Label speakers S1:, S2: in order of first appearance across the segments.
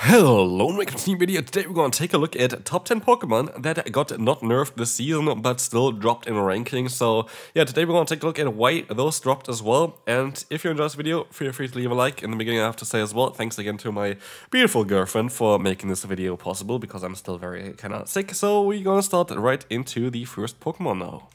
S1: Hello, and welcome to the video. Today we're going to take a look at top 10 Pokemon that got not nerfed this season, but still dropped in ranking. So yeah, today we're going to take a look at why those dropped as well. And if you enjoyed this video, feel free to leave a like. In the beginning I have to say as well, thanks again to my beautiful girlfriend for making this video possible, because I'm still very kind of sick. So we're going to start right into the first Pokemon now.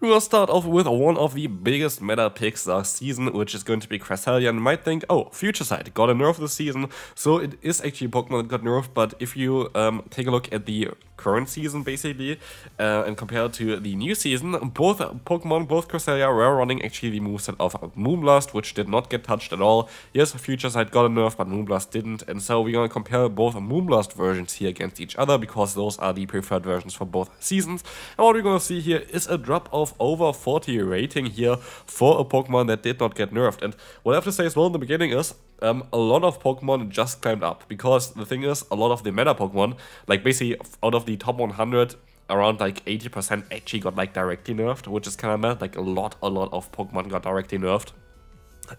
S1: We will start off with one of the biggest meta picks last season, which is going to be Cresselia. And you might think, oh, Future Sight got a nerf this season, so it is actually a Pokemon that got nerfed. But if you take a look at the current season, basically, and compare it to the new season, both Pokemon, both Cresselia, were running actually the moveset of Moonblast, which did not get touched at all. Yes, Future Sight got a nerf, but Moonblast didn't. And so we're going to compare both Moonblast versions here against each other, because those are the preferred versions for both seasons. And what we're going to see here is a drop of over 40 rating here for a Pokemon that did not get nerfed. And what I have to say as well in the beginning is a lot of Pokemon just climbed up, because the thing is, a lot of the meta Pokemon, like basically out of the top 100, around like 80% actually got like directly nerfed, which is kind of mad. Like a lot of Pokemon got directly nerfed.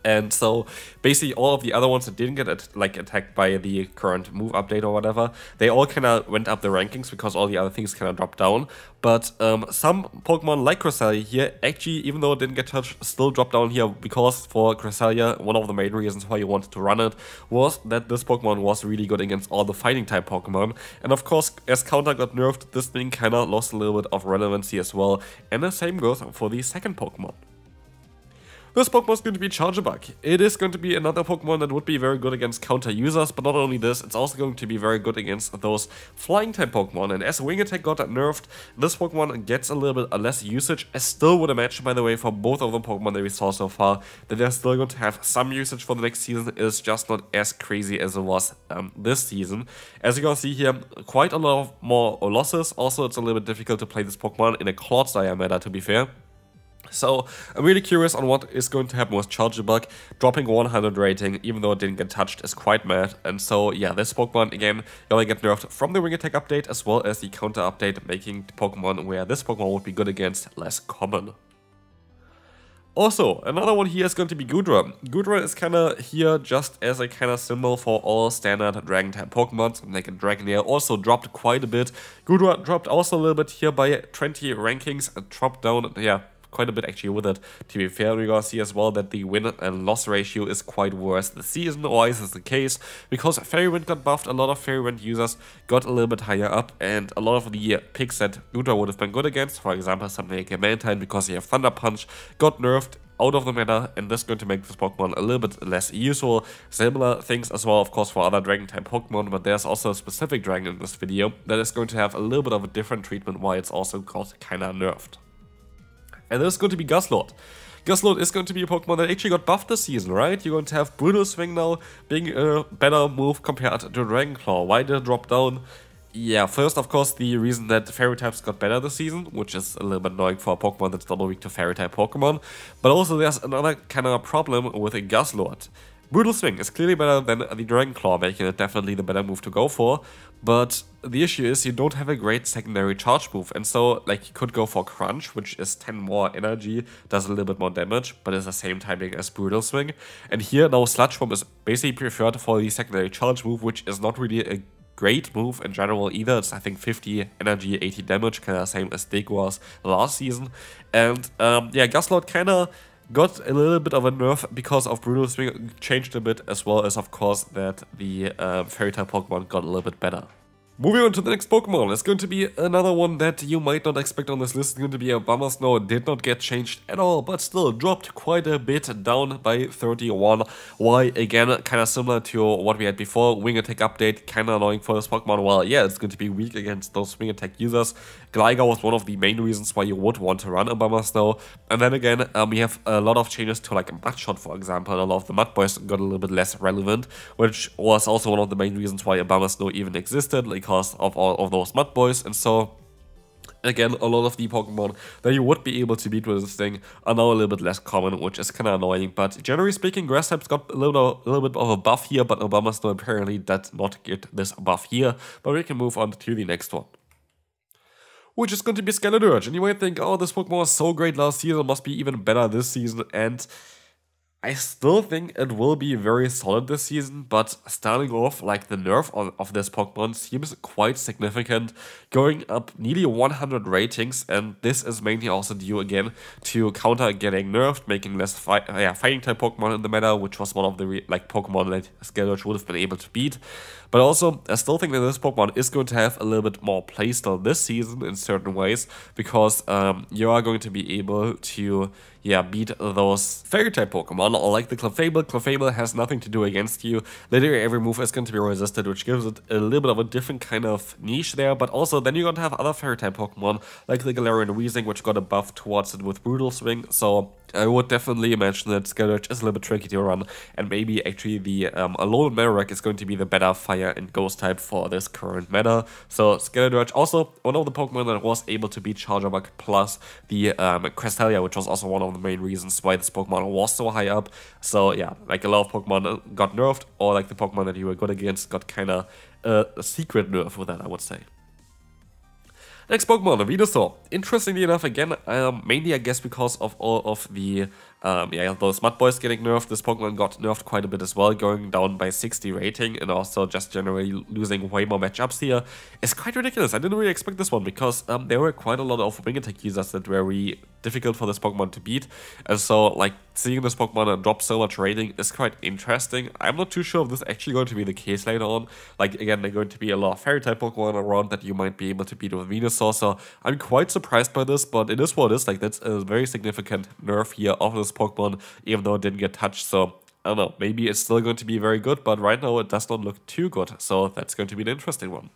S1: And so basically all of the other ones that didn't get attacked by the current move update or whatever, they all kind of went up the rankings, because all the other things kind of dropped down. But some Pokemon like Cresselia here actually, even though it didn't get touched, still dropped down here, because for Cresselia, one of the main reasons why you wanted to run it was that this Pokemon was really good against all the fighting type Pokemon. And of course, as Counter got nerfed, this thing kind of lost a little bit of relevancy as well. And the same goes for the second Pokemon. This Pokemon is going to be Charjabug. It is going to be another Pokemon that would be very good against counter users, but not only this, it's also going to be very good against those flying type Pokemon. And as Wing Attack got nerfed, this Pokemon gets a little bit less usage. I still would imagine, by the way, for both of the Pokemon that we saw so far, that they're still going to have some usage for the next season. It is just not as crazy as it was this season. As you can see here, quite a lot of more losses. Also, it's a little bit difficult to play this Pokemon in a Clodsire meta, to be fair. So I'm really curious on what is going to happen with Charjabug. Dropping 100 rating, even though it didn't get touched, is quite mad. And so yeah, this Pokemon again gonna get nerfed from the Wing Attack update, as well as the counter update, making the Pokemon where this Pokemon would be good against less common. Also, another one here is going to be Goodra. Goodra is kind of here just as a kind of symbol for all standard Dragon type Pokemon. Like a Dragonair also dropped quite a bit. Goodra dropped also a little bit here by 20 rankings, and dropped down, yeah, quite a bit actually with it. To be fair, we're gonna see as well that the win and loss ratio is quite worse this season. Why is this the case? Because Fairy Wind got buffed, a lot of Fairy Wind users got a little bit higher up, and a lot of the picks that Goodra would have been good against, for example something like a Mantine, because you have Thunder Punch, got nerfed out of the meta, and this is going to make this Pokemon a little bit less useful. Similar things as well, of course, for other Dragon type Pokemon, but there's also a specific Dragon in this video that is going to have a little bit of a different treatment, why it's also got kinda nerfed. And this is going to be Guzzlord. Guzzlord is going to be a Pokemon that actually got buffed this season, right? You're going to have Brutal Swing now being a better move compared to Dragon Claw. Why did it drop down? Yeah, first, of course, the reason that Fairy types got better this season, which is a little bit annoying for a Pokemon that's double weak to Fairy type Pokemon. But also there's another kind of problem with a Guzzlord. Brutal Swing is clearly better than the Dragon Claw, making it definitely the better move to go for. But the issue is you don't have a great secondary charge move, and so like you could go for Crunch, which is 10 more energy, does a little bit more damage, but is the same timing as Brutal Swing. And here now Sludge Bomb is basically preferred for the secondary charge move, which is not really a great move in general either. It's I think 50 energy, 80 damage, kind of same as Dig was last season. And yeah, Guzzlord kind of got a little bit of a nerf because of Brutal Swing changed a bit, as well as of course that the Fairy type Pokemon got a little bit better. Moving on to the next Pokemon, it's going to be another one that you might not expect on this list. It's going to be a Abomasnow. It did not get changed at all, but still dropped quite a bit, down by 31. Why? Again, kind of similar to what we had before. Wing Attack update, kind of annoying for this Pokemon. Well, yeah, it's going to be weak against those Wing Attack users. Gligar was one of the main reasons why you would want to run Abomasnow. And then again, we have a lot of changes to like Mudshot, for example, and a lot of the Mud Boys got a little bit less relevant, which was also one of the main reasons why Abomasnow even existed, because of all of those Mud Boys. And so again, a lot of the Pokemon that you would be able to beat with this thing are now a little bit less common, which is kind of annoying. But generally speaking, Grass types got a little bit of a buff here, but Abomasnow apparently did not get this buff here. But we can move on to the next one, which is going to be Skeledirge. And you might think, oh, this Pokemon was so great last season, it must be even better this season. And I still think it will be very solid this season, but starting off, like the nerf of this Pokemon seems quite significant, going up nearly 100 ratings, and this is mainly also due again to counter getting nerfed, making less fighting type Pokemon in the meta, which was one of the Pokemon that Skeletorch would have been able to beat. But also, I still think that this Pokemon is going to have a little bit more playstyle this season in certain ways, because you are going to be able to beat those fairy type Pokemon, like the Clefable. Clefable has nothing to do against you. Literally every move is going to be resisted, which gives it a little bit of a different kind of niche there, but also then you're going to have other fairy type Pokemon, like the Galarian Weezing, which got a buff towards it with Brutal Swing, so I would definitely imagine that Skeletorch is a little bit tricky to run, and maybe actually the Alolan Marowak is going to be the better fire and ghost type for this current meta. So Skeletorch, also one of the Pokemon that was able to beat Charjabug, plus the Cresselia, which was also one of the main reasons why this Pokemon was so high up. So yeah, like a lot of Pokemon got nerfed, or like the Pokemon that you were good against got kind of a secret nerf with that, I would say. Next Pokemon, Venusaur. Interestingly enough, again, mainly I guess because of all of the those Mud Boys getting nerfed, this Pokemon got nerfed quite a bit as well, going down by 60 rating, and also just generally losing way more matchups here. It's quite ridiculous. I didn't really expect this one, because there were quite a lot of wing attack users that were really difficult for this Pokemon to beat, and so like seeing this Pokemon drop so much rating is quite interesting. I'm not too sure if this is actually going to be the case later on. Like again, there are going to be a lot of fairy type Pokemon around that you might be able to beat with Venusaur, so I'm quite surprised by this, but it is what it is. Like that's a very significant nerf here of this Pokemon, even though it didn't get touched. So I don't know, maybe it's still going to be very good, but right now it does not look too good, so that's going to be an interesting one.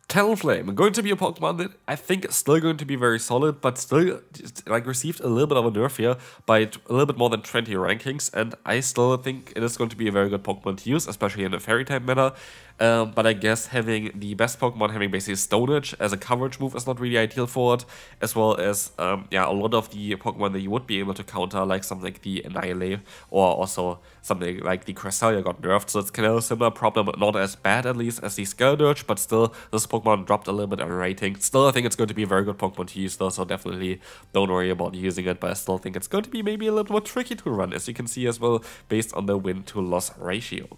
S1: Talonflame, going to be a Pokemon that I think is still going to be very solid, but still like received a little bit of a nerf here by a little bit more than 20 rankings, and I still think it is going to be a very good Pokemon to use, especially in a fairy type meta. But I guess having the best Pokemon having basically Stone Edge as a coverage move is not really ideal for it, as well as a lot of the Pokemon that you would be able to counter, like something like the Annihilate, or also something like the Cresselia got nerfed, so it's kind of a similar problem, not as bad at least as the Skeletorch, but still this Pokemon dropped a little bit in rating. Still, I think it's going to be a very good Pokemon to use though, so definitely don't worry about using it, but I still think it's going to be maybe a little more tricky to run, as you can see as well, based on the win to loss ratio.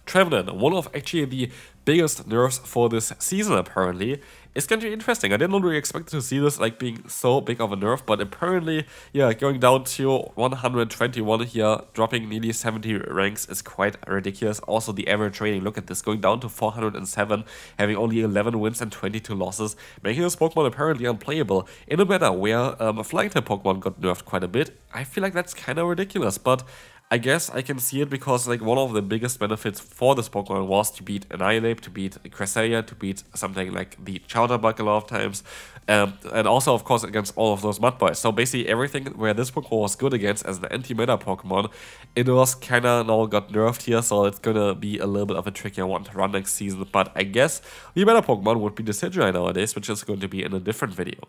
S1: Trevenant, one of actually the biggest nerfs for this season apparently. It's going to be interesting. I did not really expect to see this like being so big of a nerf, but apparently, yeah, going down to 121 here, dropping nearly 70 ranks is quite ridiculous. Also, the average rating, look at this, going down to 407, having only 11 wins and 22 losses, making this Pokemon apparently unplayable in a meta where a flying type Pokemon got nerfed quite a bit. I feel like that's kind of ridiculous, but I guess I can see it because like one of the biggest benefits for this Pokemon was to beat Annihilate, to beat Cresselia, to beat something like the Charjabug a lot of times, and also of course against all of those Mud Boys. So basically everything where this Pokemon was good against as an anti-meta Pokemon, it was kinda now got nerfed here, so it's gonna be a little bit of a trickier one to run next season. But I guess the meta Pokemon would be the Decidueye nowadays, which is going to be in a different video.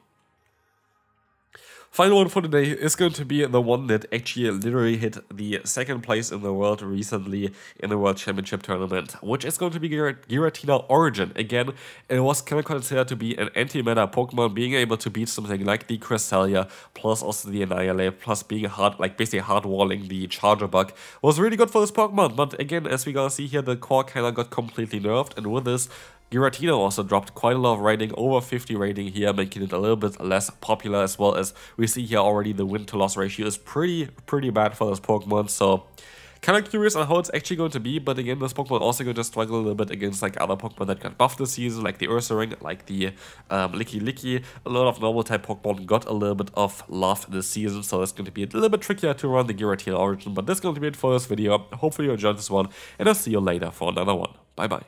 S1: Final one for today is going to be the one that actually literally hit the second place in the world recently in the World Championship Tournament, which is going to be Giratina Origin. Again, it was kind of considered to be an anti-meta Pokemon, being able to beat something like the Cresselia, plus also the Annihilate, plus being basically hard-walling the Charjabug, was really good for this Pokemon. But again, as we gonna see here, the core kind of got completely nerfed, and with this, Giratina also dropped quite a lot of rating, over 50 rating here, making it a little bit less popular, as well as we see here already the win-to-loss ratio is pretty bad for this Pokemon, so kind of curious on how it's actually going to be. But again, this Pokemon also going to struggle a little bit against like other Pokemon that got buffed this season, like the Ursaring, like the Lickilicky. A lot of normal type Pokemon got a little bit of love this season, so it's going to be a little bit trickier to run the Giratina Origin. But that's going to be it for this video. Hopefully you enjoyed this one, and I'll see you later for another one. Bye bye.